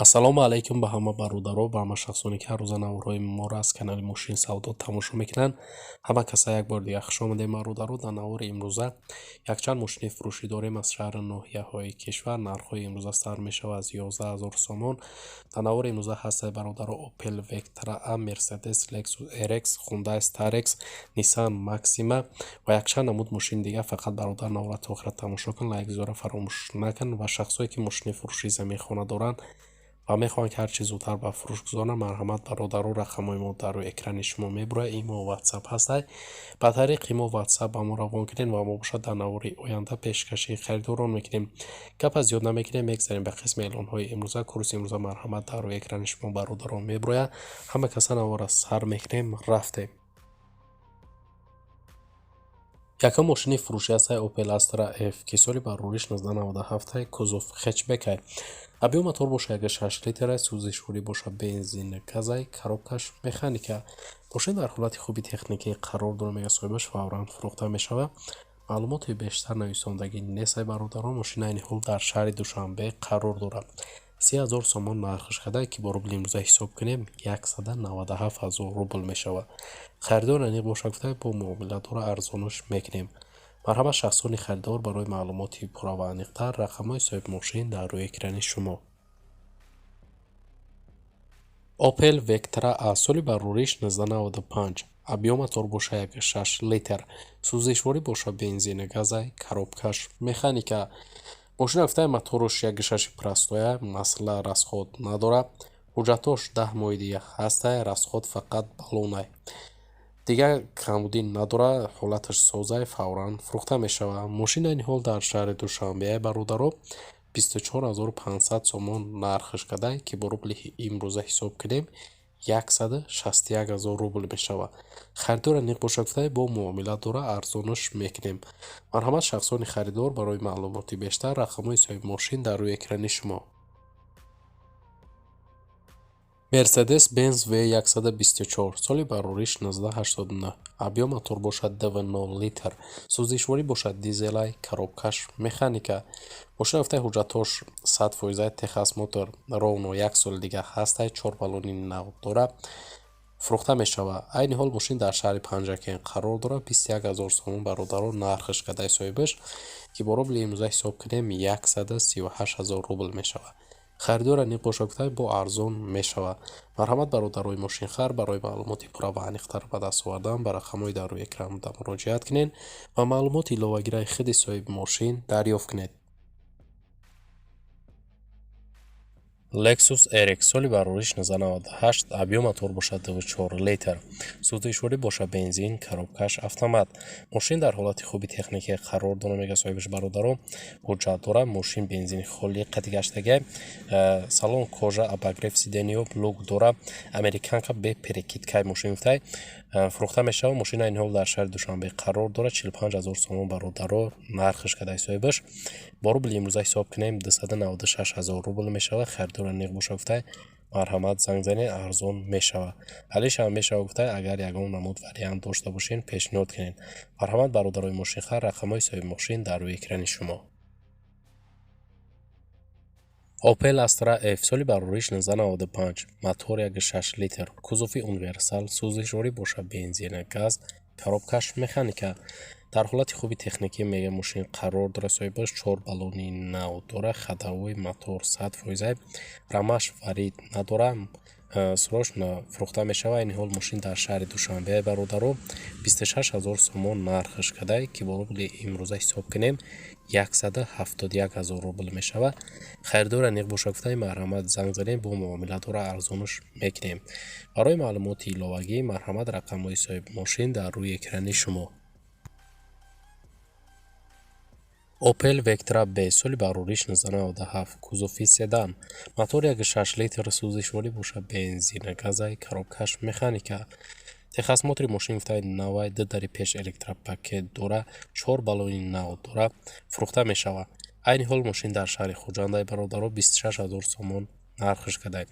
ассалому алайкум ба ҳама бародаро, ба ҳама шахсоне ки ҳаррӯза наврҳои моро аз канали Мошин Савдо тамошо мекунанд. Ҳама каса як бор дигар хуш омадед бародаро. Дар навори имрӯза якчанд мошини фурӯшӣ дорем аз шаҳри ноҳияҳои кишвар. Нархҳои имрӯза стар мешавад аз 11 000 сомон. Дар навори имрӯза ҳастед бародаро Opel Vectra A, Mercedes, Lexus RX, Hyundai Starex, Nissan Maxima ва якчанд намуд мошини дигар. Фақат бародар навора то охира тамошо кун, лайк гузора фаромӯш накун ва шахсое ки мошини фурӯшии заминхона доранд ва мехоҳанд ки ҳарчи зудтар ба фурӯш гузоранд, марҳамат бародаро, рақамҳои мо дар рӯи экрани шумо мебурояд. Имо WhatsApp ҳастад. Ба тариқи имо WhatsApp ба мо равон кунед ва мо бошад дар навори оянда пешкашии харидорон мекунем. Гапа зиёд намекунем, мегзарем ба қисми эълонҳои имрӯза. Курси имрӯза марҳамат дар рӯи экрани шумо бародаро мебурояд. Ҳама каса навора сар мекунем, рафтем. Якум мошини фурӯшӣ ҳастад Opel Astra F ки соли барориш 1997 кузов хэтчбекай. Объем мотор бошад 1.6 литр, сӯзишворӣ бошад бензин газай, коробкаш механика. Мошин дар ҳолати хуби техникӣ қарор дорад, мега соҳибаш фавран фурӯхта мешавад. Маълумоти бештар нависондагӣ нест бародарон. Мошин айни ҳол дар шаҳри Душанбе қарор дорад. 30 000 сомон нархаш кадай ки бо рубли имрӯза ҳисоб кунем 197 000 рубл мешавад. Харидор аниқ бошад гуфта бо муомиладора арзонаш мекунем. марҳамат шахсони харидор, барои маълумоти пурра ва аниқтар рақамҳои соҳиби мошин дар рӯи экрани шумо. Opel Vectra A соли барориш 1995. Объем мотор бошад 1.6 литр, сӯзишворӣ бошад бензини газай, коробкаш механика. мошина гуфтаи моторош 1.6 простоя, масъала расход надорад. ҳуҷҷатош 10 моҳи дига ҳастай, расход фақат баллонай. дигар камбудӣ надорад, ҳолаташ созай, фавран фурӯхта мешавад. мошин айни ҳол дар шаҳри Душанбе бародаро 24 500 сомон нархаш кадай ки бо рубли имрӯза ҳисоб кунем 161 000 рубл мешавад. харидор аниқ бошад гуфта бо муомилат дора арзонаш мекунем. марҳамат шахсони харидор, барои маълумоти бештар рақамҳои соҳиби мошин дар рӯи экрани шумо. Mercedes-Benz V124 соли барориш 1989. объем мотор бошад 2.0 литр, сӯзишворӣ бошад дизелай, коробкаш механика. мошина гуфтаи ҳуҷҷатош 100% Texas Motor ровно 1 соли дига ҳастай, 4 баллони нав дорад, фурӯхта мешавад. айни ҳол мошин дар шаҳри Панҷакен қарор дорад. 21 000 сомон бародаро нархаш кадай соҳибаш ки бо рубли имрӯза ҳисоб кунем 138 000 рубл мешавад. харидор аниқ бошад гуфта бо арзон мешавад. марҳамат бародарои мошинхар, барои маълумоти пурра ва аниқтар ба даст овардан ба рақамҳои дар рӯи экран муроҷиат кунед ва маълумоти иловагираи худи соҳиби мошин дарёфт кунед. Lexus RX соли барориш 1998. объем мотор бошад 2.4 литр, сӯзишворӣ бошад бензин, коробкаш автомат. мошин дар ҳолати хуби техникӣ қарор дорад, мега соҳибаш бародаро ҳуҷҷат дорад. мошин бензини холӣ қатигаштагай, салон кожа, обогрев сидениё, блок дорад. американка бе перекидкай мошин гуфтай фурӯхта мешавад. мошин айни ҳол дар шаҳри Душанбе қарор дорад. 45 000 сомон бародаро нархаш кадай соҳибаш бо рубли имрӯза ҳисоб кунем 296 000 рубл мешавад. харидор аниқ боша гуфтай марҳамат занг занед, арзон мешавад. ҳалиша мешавад гуфтай агар ягон намуд вариант дошта бошен пешниҳод кунед. марҳамат бародарои мошинхар, рақамҳои соҳиби мошин дар рӯи экрани шумо. Opel Astra F соли барориш 1995. мотор 1.6 литр, кузови универсал, сӯзишворӣ бошад бензин газ, коробкаш механика. дар ҳолати хуби техникӣ мега мошин қарор дорад соҳибаш, 4 баллони нав дорад, хадавои мотор 100%, рамаш варид надорад, сурош фурӯхта мешавад. айни ҳол мошин дар шаҳри Душанбе бародаро 26 000 сомон нархаш кадай ки бо рубли имрӯза ҳисоб кунем 171 000 рубл мешавад. харидор аниқ боша гуфтай марҳамат занг занед, бо муомиладора арзонаш мекунем. барои маълумоти иловагӣ марҳамат рақамҳои соҳиби мошин дар рӯи экрани шумо. Opel Vectra B соли барориш 1997. кузови седан, мотор 1.6 литр, сӯзишворӣ бошад бензин газай, коробкаш механика. Texas Motor мошин гуфтай навай, дари пеш электропакет дора, 4 баллони нав дора, фурӯхта мешавад. айни ҳол мошин дар шаҳри Хуҷандай бародаро 26 000 сомон нархаш кадай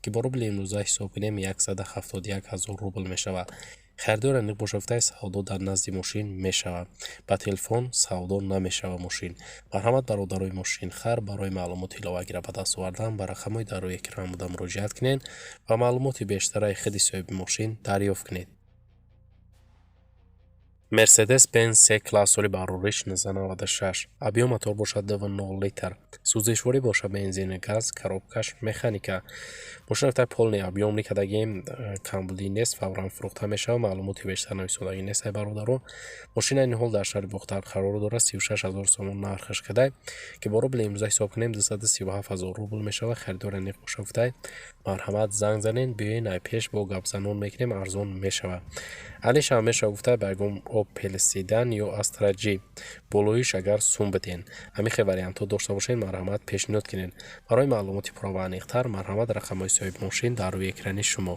ки бо рубли имрӯза ҳисоб кунем 171 000 рубл мешавад. خریدار aniq бошафтаи савдо дар назди мошин мешавад. ба телефон савдо намешавад мошин. марҳамат бародарои мошинхар, барои маълумоти иловагиро ба даст овардан ба рақамҳои дар рӯи экран буда муроҷиат кунед ва маълумоти бештараи худи соҳиби мошин дарёфт кунед. Mercedes-Benz C-класс соли барорӣ 1996. Объем мотор бошад 2.0 литр. Сӯзишворӣ бошад бензини газ, коробкаш механика. мошин рафтаи полный объёмли кардагим камбудӣ нест, фавран фурӯхта мешавад. маълумоти бештар нависодагӣ нест ай бародаро. мошин айни ҳол дар шаҳри Бухтар қарор дорад. 36 000 сомон нархаш кадай ки бо рубли имрӯза ҳисоб кунем 237 000 рубл мешавад. харидор aniq бошад гуфтай марҳамат занг занед, биёед ай пеш бо гапзанон мекунем, арзон мешавад. алиш ҳам мешавад гуфтай ба ягон Opel Sedan ё Astra G. болоиш агар сум биден. ҳамихе вариантҳо дошта бошед, марҳамат пешниҳод кунед. барои маълумоти пурра ва аниқтар марҳамат рақамҳои соҳиби мошин дар рӯи экрани шумо.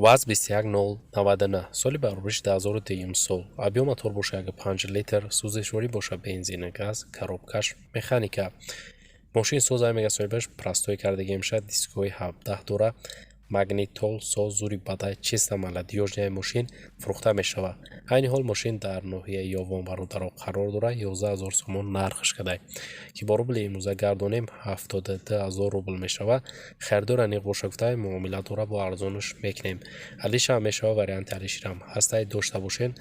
ВАЗ 21099 соли барориш 2002 сол. объем мотор бошад 1.5 литр. сӯзишворӣ бошад бензини газ, коробкаш механика. мошин соз ай мега соҳибаш простоӣ кардагӣ мешавад. дискҳои 17 дора. магнитол соз зури бадай чиста молодёжняи мошин фурӯхта мешавад. айни ҳол мошин дар ноҳияи ёвон бародаро қарор дорад. 11 000 сомон нархаш кадай ки бо рубли имрӯза гардонем 72 000 рубл мешавад. харидор aniq бошад гуфтай муомила дора, бо арзонаш мекунем. алиша ҳам мешавад, варианти алиширам ҳастаи дошта бошед,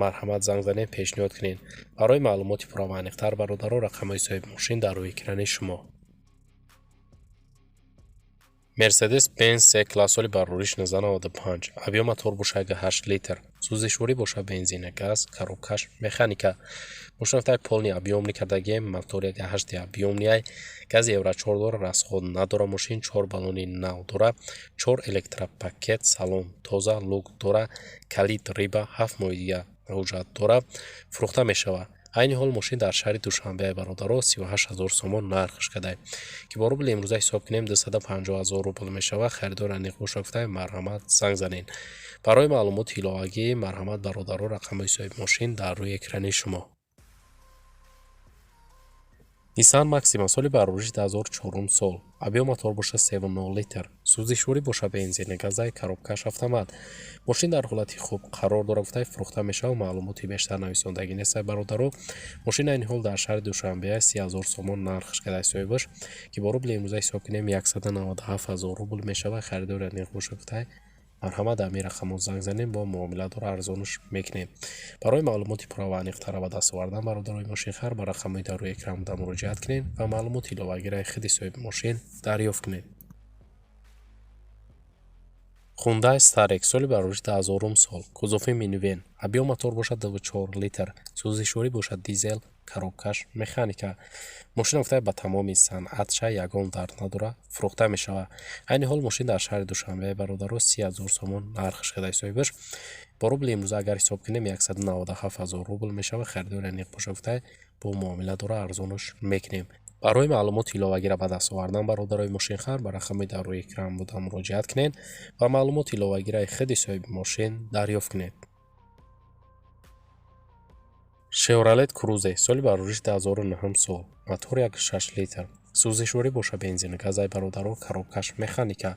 марҳамат занг занед, пешниҳод кунед. барои маълумоти пурра ва аниқтар бародаро рақамҳои соҳиби мошин дар рӯи экрани шумо. Mercedes-Benz C-класс соли барорӣ 1995. объем мотор бошад 8 литр. сӯзишворӣ бошад бензини газ, коробкаш механика. мошин рафтаи полный объёмли кардагем, мотор 1.8 объёмниай, гази евро 4 дора, расход надора. мошин 4 баллони нав дора, 4 электропакет, салон тоза, лук дора, калид риба, 7 моҳи дига ҳуҷҷат дора, фурӯхта мешавад. айни ҳол мошин дар шаҳри душанбеи бародаро 38 000 сомон нархаш кадай ки бо рубли имрӯза ҳисоб кунем 250 000 рубл мешавад. харидор aniq бошад гуфтай марҳамат занг занед. барои маълумоти иловагӣ марҳамат бародаро рақамҳои соҳиби мошин дар рӯи экрани шумо. Nissan Maxima соли барориш 2004 сол. объем мотор бошад 3.0 литр. сӯзишворӣ бошад бензини газай, коробкаш автомат. мошин дар ҳолати хуб қарор дорад гуфтай фурӯхта мешавад. маълумоти бештар нависондагӣ нест ай бародаро. мошин айни ҳол дар шаҳри душанбе 30 000 сомон нархаш кадай соҳибаш ки бо рубли имрӯза ҳисоб кунем 197 000 рубл мешавад. харидор aniq бошад гуфтай марҳамат дар ин рақамҳо занг занед, бо муомиладор арзонаш мекунем. барои маълумоти пурра ва аниқтара ба даст овардан бародарои мошинхар ба рақамҳои дар рӯи экран буда муроҷиат кунед ва маълумоти иловагираи худи соҳиби мошин дарёфт кунед. Hyundai Starex соли барориш 2000 сол. кузофи минивен. объем мотор бошад 2.4 литр. сӯзишворӣ бошад дизел, коробкаш механика. мошин гуфтай ба тамоми санъатша ягон дард надора, фурӯхта мешавад. айни ҳол мошин дар шаҳри душанбеи бародаро 30 000 сомон нархаш кадай соҳибаш бо рубли имрӯза агар ҳисоб кунем 197 000 рубл мешавад. харидор aniq бошад гуфтай бо муомила дора арзонаш мекунем. барои маълумоти иловагиро ба даст овардан бародарои мошинхар ба рақамҳои дар рӯи экран буда муроҷиат кунед ва маълумоти иловагираи худи соҳиби мошин дарёфт кунед. Chevrolet Cruze соли барориш 2009 сол. мотор 1.6 литр. сӯзишворӣ бошад бензини газай бародаро, коробкаш механика.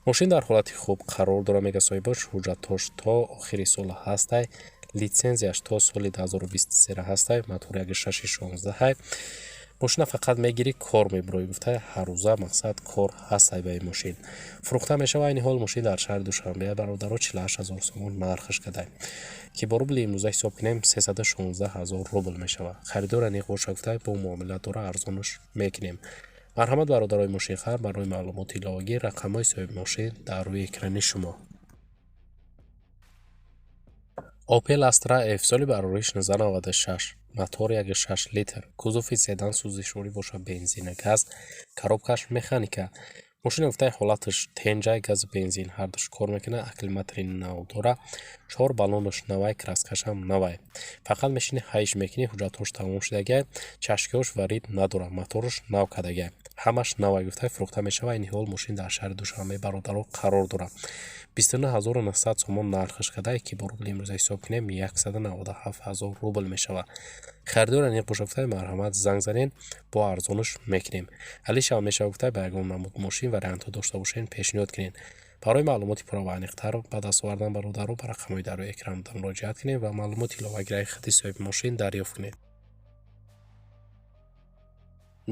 мошин дар ҳолати хуб қарор дора мега соҳибаш, ҳуҷҷатош то охири сол ҳастай, литсензияш то соли 2023 ҳастай, мотор 1.6 мошина фақат мегирӣ кор мебуроӣ гуфтай ҳаррӯза мақсад кор ҳастай ба ин мошин фурӯхта мешавад. айни ҳол мошин дар шаҳри душанбе бародаро 48 000 сомон нархаш кадай ки бо рубли имрӯза ҳисоб кунем 316 000 рубл мешавад. харидор aniq бошад гуфтай бо муомила дора арзонаш мекунем. марҳамат бародарои мошинхар, барои маълумоти иловагӣ рақамҳои соҳиби мошин дар рӯи экрани шумо. Opel Astra F соли барориш 1996. мотор 1.6 литр. кузофи седан, сӯзишворӣ бошад бензини газ, коробкаш механика. мошина гуфтай ҳолаташ тенҷай, газу бензин ҳардуш кор мекунад, акклиматори нав дора, 4 баллонаш навай, краскашам навай. фақат мешини ҳайш мекунӣ, ҳуҷҷатош тамом шудагай, чашкиёш варид надора, мотораш нав кадагай. ҳамаш навай гуфтай фурӯхта мешавад. айни ҳол мошин дар шаҳри душанбе бародаро қарор дорад. 29 900 сомон нархаш кадай ки бо рубли имрӯза ҳисоб кунем 197 000 рубл мешавад. харидор aniq бошад гуфтай марҳамат занг занед, бо арзонаш мекунем. алиша мешавад гуфтай ба ягон намуд мошин вариантҳо дошта бошед, пешниҳод кунед. برای معلومات پورا و انیق‌تر به دست آوردن برادرو به رقم‌های در روی اکران مراجعت کنید و معلومات ایلاوگرای خطی صاحب ماشین دریافت کنید.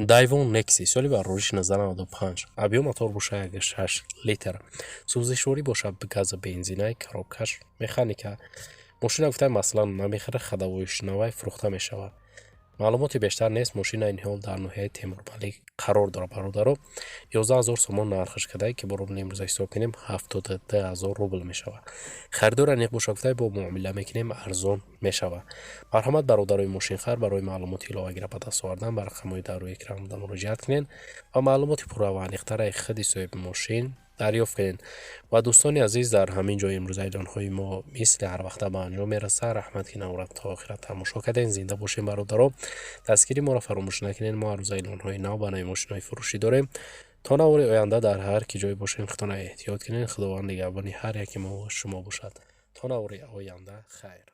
دایوون نکسی سالی بر روش 1995 ابیو موتور باشه 1.6 لیتر سوزشوری باشه به گاز بنزینی коробкаш механика ماشین گفته مثلا نمیخره خداویش نوای فروخته میشود. معلوماتی بیشتر نیست. ماشین این حال در ناحیه تیموربلی قرار داره. برادرو 11000 سومون نرخش کرده که با روبل امروز حساب کنیم 72000 روبل میشود. خریدار انیق بوشاکته با معامله میکنیم ارزان میشود. مرحمت برادرای ماشین خر برای معلومات ایلاوه گیره به دست آوردن بر رقم‌های در روی اکران مراجعت کنین و معلومات پورا و انیق‌تر خود صاحب ماشین دریافت کنین. و دوستان عزیز در همین جای امروز ایدانهای ما مثل هر وقت به انجام میرسه. رحمت که نورت تا آخرت تماشا کردین. زنده باشین برادرها. دستگیری ما را فراموش نکنین. ما هر روز اعلان‌های نو برای ماشین‌های فروشی داریم. تا نور آینده در هر کی جای باشین خودتان احتیاط کنین. خداوند نگهبان هر یکی ما و شما باشد. تا نور آینده خیر.